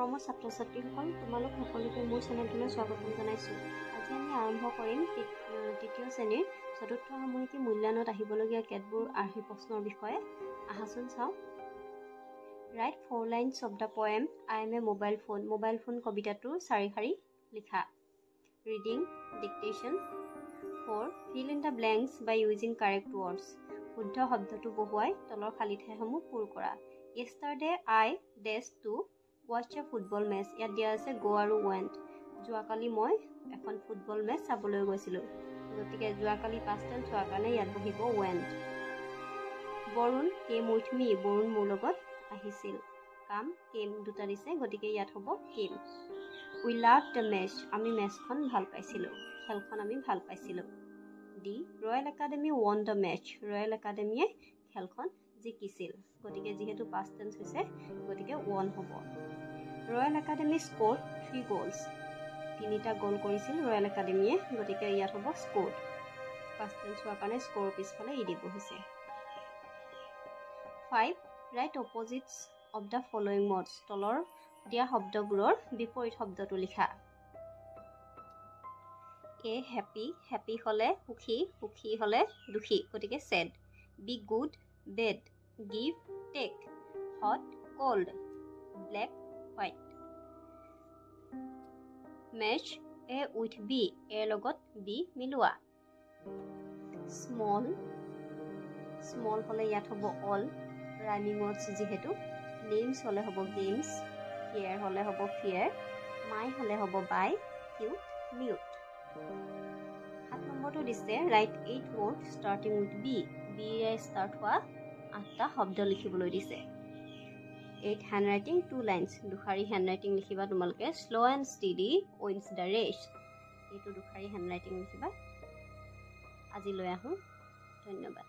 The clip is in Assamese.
মৰমৰ ছাত্ৰ-ছাত্ৰীসকল, তোমালোক সকলোকে মোৰ চেনেলটোলৈ স্বাগতম জনাইছোঁ। আজি আমি আৰম্ভ কৰিম তৃতীয় শ্ৰেণীৰ চতুৰ্থ সাময়িকী মূল্যায়নত আহিবলগীয়া কেতবোৰ আৰ্হি প্ৰশ্নৰ বিষয়ে। আহাচোন চাওঁ। Right 4 lines of the poem I am a mobile phone. Mobile phone কবিতাটোৰ 4 শাৰী লিখা। Reading ডিক্টেশ্যন 4. Fill in the blanks by using correct words. শুদ্ধ শব্দটো বহুৱাই তলৰ খালী ঠাইসমূহ পূৰ কৰা। Yesterday I dash to watch a football match. ইয়াত দিয়া আছে go আৰু went. যোৱাকালি মই এখন ফুটবল মেচ চাবলৈ গৈছিলোঁ। গতিকে যোৱাকালি past tense হোৱাৰ কাৰণে ইয়াত বহিব went. Varun came with me. Varun মোৰ লগত আহিছিল। কাম came দুটা দিছে, গতিকে ইয়াত হ'ব came. We loved the match. আমি মেচখন ভাল পাইছিলোঁ। খেলখন আমি ভাল পাইছিলোঁ। D. Royal Academy won the match. Royal একাডেমীয়ে খেলখন জিকিছিল। গতিকে যিহেতু past tense হৈছে, গতিকে won হ'ব। Royal academy scored 3 goals. 3টা গ'ল কৰিছিল ৰয়েল একাডেমীয়ে, গতিকে ইয়াত হ'ব scored. past tense হোৱাৰ কাৰণে score পিছফালে ই দিব হৈছে। 5. Write opposites of the following words. তলৰ দিয়া শব্দবোৰৰ বিপৰীত শব্দটো লিখা। A. Happy. Happy হলে সুখী, সুখী হলে দুখী, গতিকে sad. Be good, bad. Give, take. Hot, cold. Black, white. Match A with B. A লগত B মিলোৱা। Small. Small হলে ইয়াত হ'ব all. Rhyming words যিহেতু। Names হলে হ'ব games. Fear হলে হ'ব fear. My হলে হ'ব by. Cute, mute. 7 নম্বৰটো দিছে write 8 words starting with B. B ৰে start হোৱা 8টা শব্দ লিখিবলৈ দিছে। 8 handwriting 2 lines. দুখাৰী handwriting লিখিবা তোমালোকে। Slow and steady wins the race. এইটো দুখাৰী handwriting লিখিবা। আজি লৈ আহোঁ। ধন্যবাদ।